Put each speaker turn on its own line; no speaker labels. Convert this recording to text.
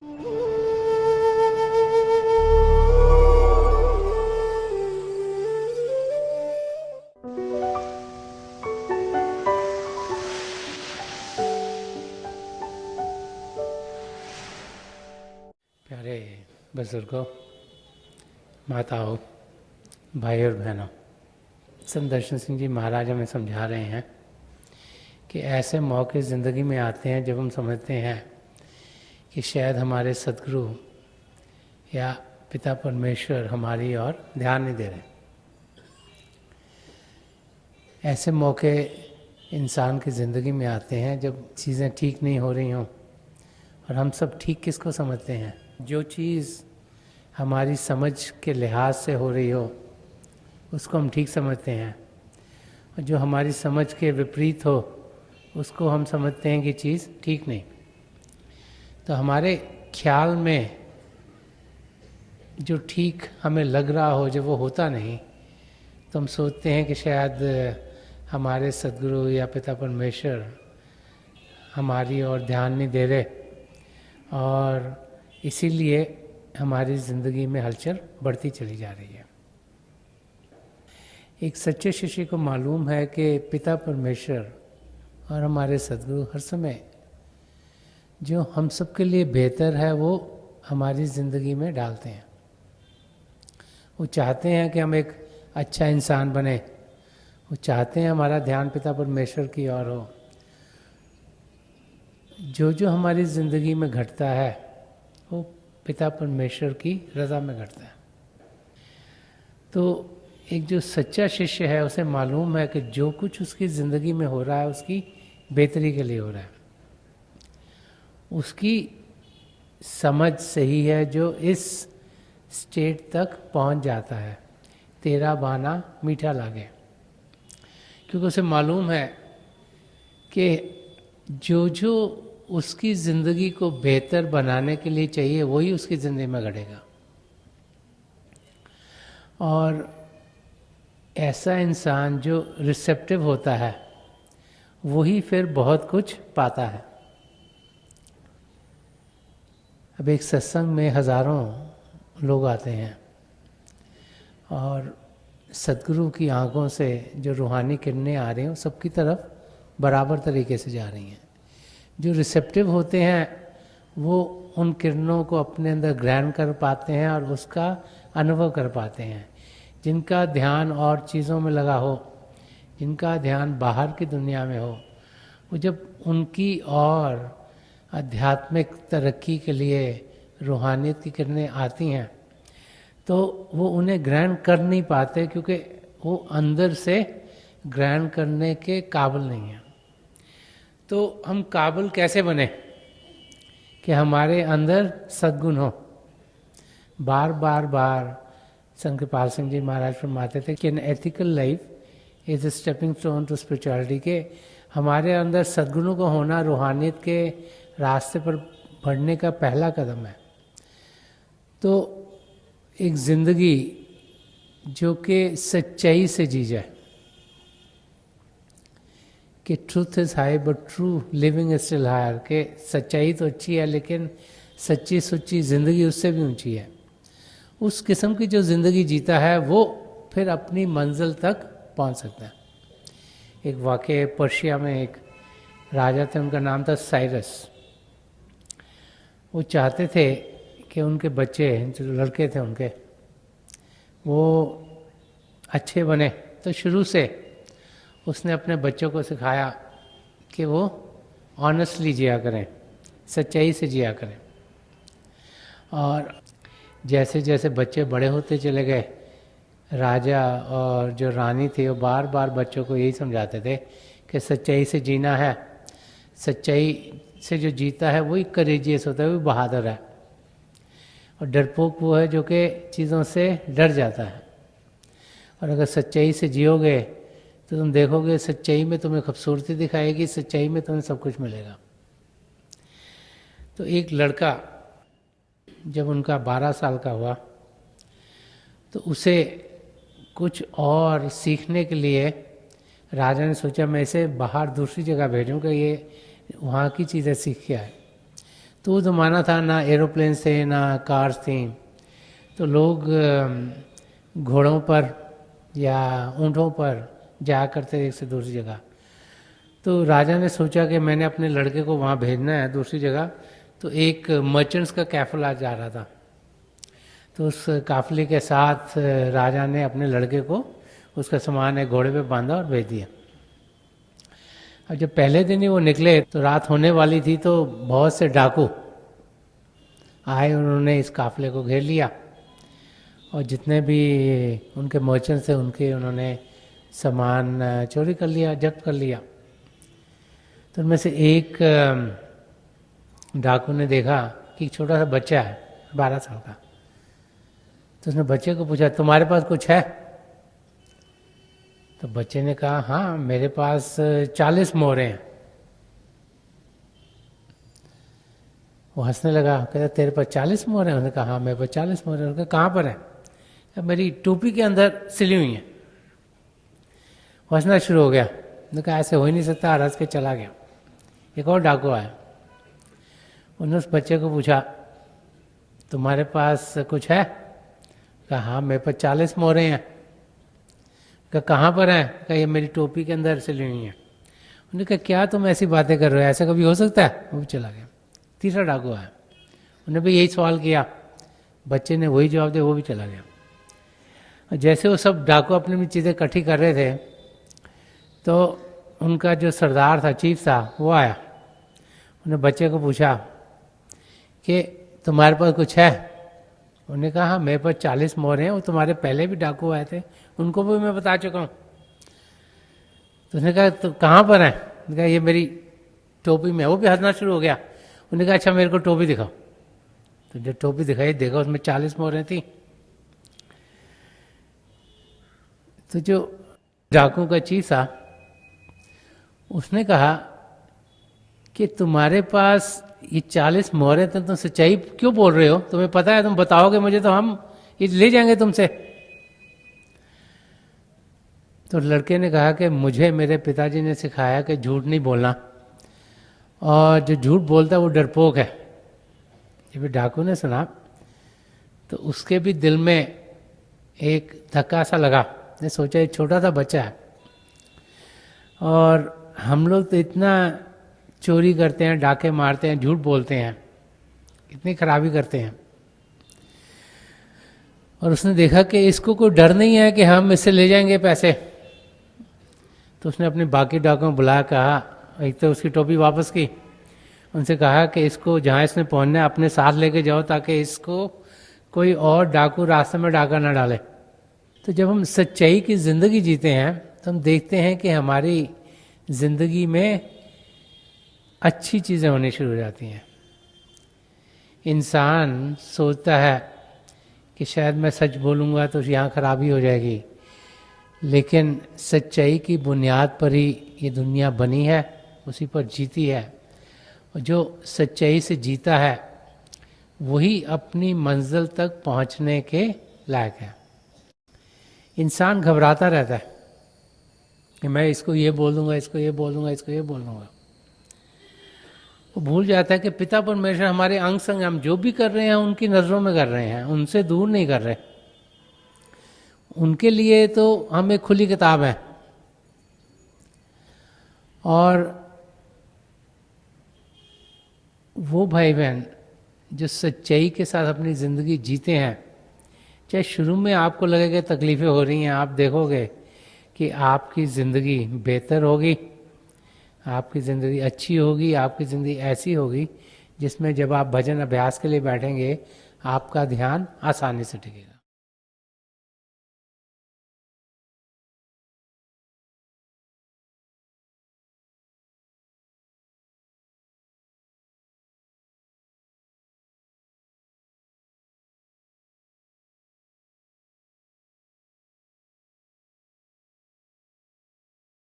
प्यारे बुजुर्गों, माताओं, भाई और बहनों, संत दर्शन सिंह जी महाराज हमें समझा रहे हैं कि ऐसे मौके ज़िंदगी में आते हैं जब हम समझते हैं कि शायद हमारे सद्गुरु या पिता परमेश्वर हमारी ओर ध्यान नहीं दे रहे। ऐसे मौके इंसान की ज़िंदगी में आते हैं जब चीज़ें ठीक नहीं हो रही हों, और हम सब ठीक किसको समझते हैं? जो चीज़ हमारी समझ के लिहाज से हो रही हो उसको हम ठीक समझते हैं, और जो हमारी समझ के विपरीत हो उसको हम समझते हैं कि चीज़ ठीक नहीं। तो हमारे ख्याल में जो ठीक हमें लग रहा हो जब वो होता नहीं, तो हम सोचते हैं कि शायद हमारे सद्गुरु या पिता परमेश्वर हमारी ओर ध्यान नहीं दे रहे, और इसीलिए हमारी ज़िंदगी में हलचल बढ़ती चली जा रही है। एक सच्चे शिष्य को मालूम है कि पिता परमेश्वर और हमारे सद्गुरु हर समय जो हम सब के लिए बेहतर है वो हमारी ज़िंदगी में डालते हैं। वो चाहते हैं कि हम एक अच्छा इंसान बने, वो चाहते हैं हमारा ध्यान पिता परमेश्वर की ओर हो। जो जो हमारी ज़िंदगी में घटता है वो पिता परमेश्वर की रज़ा में घटता है। तो एक जो सच्चा शिष्य है उसे मालूम है कि जो कुछ उसकी ज़िंदगी में हो रहा है उसकी बेहतरी के लिए हो रहा है। उसकी समझ सही है जो इस स्टेट तक पहुंच जाता है, तेरा बाना मीठा लागे। क्योंकि उसे मालूम है कि जो जो उसकी ज़िंदगी को बेहतर बनाने के लिए चाहिए वही उसकी ज़िंदगी में घटेगा। और ऐसा इंसान जो रिसेप्टिव होता है वही फिर बहुत कुछ पाता है। अब एक सत्संग में हज़ारों लोग आते हैं और सद्गुरु की आंखों से जो रूहानी किरणें आ रही हैं सबकी तरफ बराबर तरीके से जा रही हैं। जो रिसेप्टिव होते हैं वो उन किरणों को अपने अंदर ग्रहण कर पाते हैं और उसका अनुभव कर पाते हैं। जिनका ध्यान और चीज़ों में लगा हो, जिनका ध्यान बाहर की दुनिया में हो, वो जब उनकी और आध्यात्मिक तरक्की के लिए रूहानियत की किरणें आती हैं तो वो उन्हें ग्रहण कर नहीं पाते, क्योंकि वो अंदर से ग्रहण करने के काबिल नहीं हैं। तो हम काबिल कैसे बने कि हमारे अंदर सद्गुण हो? बार बार बार संत कृपाल सिंह जी महाराज फरमाते थे कि an ethical life is a stepping stone to spirituality, के हमारे अंदर सद्गुणों का होना रूहानियत के रास्ते पर बढ़ने का पहला कदम है। तो एक ज़िंदगी जो कि सच्चाई से जी जाए, कि truth is high but true living is still higher, के सच्चाई तो अच्छी है लेकिन सच्ची सुच्ची ज़िंदगी उससे भी ऊंची है। उस किस्म की जो ज़िंदगी जीता है वो फिर अपनी मंजिल तक पहुंच सकता है। एक वाक़या पर्शिया में एक राजा थे, उनका नाम था साइरस। वो चाहते थे कि उनके बच्चे जो लड़के थे उनके वो अच्छे बने, तो शुरू से उसने अपने बच्चों को सिखाया कि वो ऑनेस्टली जिया करें, सच्चाई से जिया करें। और जैसे जैसे बच्चे बड़े होते चले गए, राजा और जो रानी थी वो बार बार बच्चों को यही समझाते थे कि सच्चाई से जीना है, सच्चाई से जो जीता है वही करेजियस होता है, वही बहादुर है। और डरपोक वो है जो कि चीज़ों से डर जाता है। और अगर सच्चाई से जियोगे तो तुम देखोगे सच्चाई में तुम्हें खूबसूरती दिखाएगी, सच्चाई में तुम्हें सब कुछ मिलेगा। तो एक लड़का जब उनका 12 साल का हुआ तो उसे कुछ और सीखने के लिए राजा ने सोचा मैं इसे बाहर दूसरी जगह भेजूँ कि ये वहाँ की चीज़ें सीख के आए। तो वो ज़माना था ना एरोप्लेन थे ना कार्स थी, तो लोग घोड़ों पर या ऊँटों पर जाया करते थे एक से दूसरी जगह। तो राजा ने सोचा कि मैंने अपने लड़के को वहाँ भेजना है दूसरी जगह, तो एक मर्चेंट्स का काफिला जा रहा था, तो उस काफिले के साथ राजा ने अपने लड़के को उसका सामान एक घोड़े पे बांधा और भेज दिया। अब जब पहले दिन ही वो निकले तो रात होने वाली थी, तो बहुत से डाकू आए, उन्होंने इस काफिले को घेर लिया और जितने भी उनके मर्चेंट्स थे उनके उन्होंने सामान चोरी कर लिया, जब्त कर लिया। तो उनमें से एक डाकू ने देखा कि एक छोटा सा बच्चा है 12 साल का, तो उसने बच्चे को पूछा तुम्हारे पास कुछ है? तो बच्चे ने कहा हाँ मेरे पास 40 मोहरें हैं। वो हंसने लगा, कहता तेरे पास 40 मोहरें? उन्होंने कहा हाँ मेरे पास 40 मोहरें। उन्होंने कहा कहाँ पर है? मेरी टोपी के अंदर सिली हुई है। हंसना शुरू हो गया, उन्होंने कहा ऐसे हो ही नहीं सकता, हंस के चला गया। एक और डाकू आया, उन्होंने उस बच्चे को पूछा तुम्हारे पास कुछ है? कहा हाँ मेरे पास 40 मोहरें हैं। कहा कहाँ पर है? कहा ये मेरी टोपी के अंदर सिली हुई है। उन्होंने कहा क्या तुम ऐसी बातें कर रहे हो, ऐसा कभी हो सकता है? वो भी चला गया। तीसरा डाकू आया, उन्होंने भी यही सवाल किया, बच्चे ने वही जवाब दिया, वो भी चला गया। जैसे वो सब डाकू अपनी अपनी चीज़ें इकट्ठी कर रहे थे, तो उनका जो सरदार था, चीफ था, वो आया। उन्होंने बच्चे को पूछा कि तुम्हारे पास कुछ है? उन्होंने कहा हाँ मेरे पास 40 मोहरें हैं, वो तुम्हारे पहले भी डाकू आए थे, उनको भी मैं बता चुका हूँ। तो उसने कहा तो कहाँ पर है? उसने कहा ये मेरी टोपी में। वो भी हंसना शुरू हो गया। उन्होंने कहा अच्छा मेरे को टोपी दिखाओ। तो जब टोपी दिखाई, देखा उसमें 40 मोहरें थी। तो जो डाकू का चीफ था उसने कहा कि तुम्हारे पास ये 40 मोहरें थे, तुम सच्चाई क्यों बोल रहे हो? तुम्हें पता है, तुम बताओगे मुझे तो हम ये ले जाएंगे तुमसे। तो लड़के ने कहा कि मुझे मेरे पिताजी ने सिखाया कि झूठ नहीं बोलना, और जो झूठ बोलता है वो डरपोक है। जब डाकू ने सुना तो उसके भी दिल में एक धक्का सा लगा। ने सोचा एक छोटा सा बच्चा है और हम लोग तो इतना चोरी करते हैं, डाके मारते हैं, झूठ बोलते हैं, इतनी खराबी करते हैं, और उसने देखा कि इसको कोई डर नहीं है कि हम इससे ले जाएंगे पैसे। तो उसने अपने बाकी डाकुओं बुलाया, कहा, एक तो उसकी टोपी वापस की, उनसे कहा कि इसको जहाँ इसने पहुँचना है अपने साथ लेके जाओ, ताकि इसको कोई और डाकू रास्ते में डाका ना डाले। तो जब हम सच्चाई की ज़िंदगी जीते हैं तो हम देखते हैं कि हमारी ज़िंदगी में अच्छी चीज़ें होनी शुरू हो जाती हैं। इंसान सोचता है कि शायद मैं सच बोलूँगा तो यहाँ खराबी हो जाएगी, लेकिन सच्चाई की बुनियाद पर ही ये दुनिया बनी है, उसी पर जीती है। और जो सच्चाई से जीता है वही अपनी मंजिल तक पहुँचने के लायक है। इंसान घबराता रहता है कि मैं इसको ये बोल दूँगा, इसको ये बोल दूँगा, इसको ये बोल दूँगा। वो भूल जाता है कि पिता परमेश्वर हमारे अंग संग, हम जो भी कर रहे हैं उनकी नज़रों में कर रहे हैं, उनसे दूर नहीं कर रहे। उनके लिए तो हम एक खुली किताब है, और वो भाई बहन जो सच्चाई के साथ अपनी ज़िंदगी जीते हैं, चाहे शुरू में आपको लगेगा तकलीफ़ें हो रही हैं, आप देखोगे कि आपकी ज़िंदगी बेहतर होगी, आपकी ज़िंदगी अच्छी होगी, आपकी ज़िंदगी ऐसी होगी जिसमें जब आप भजन अभ्यास के लिए बैठेंगे आपका ध्यान आसानी से टिकेगा।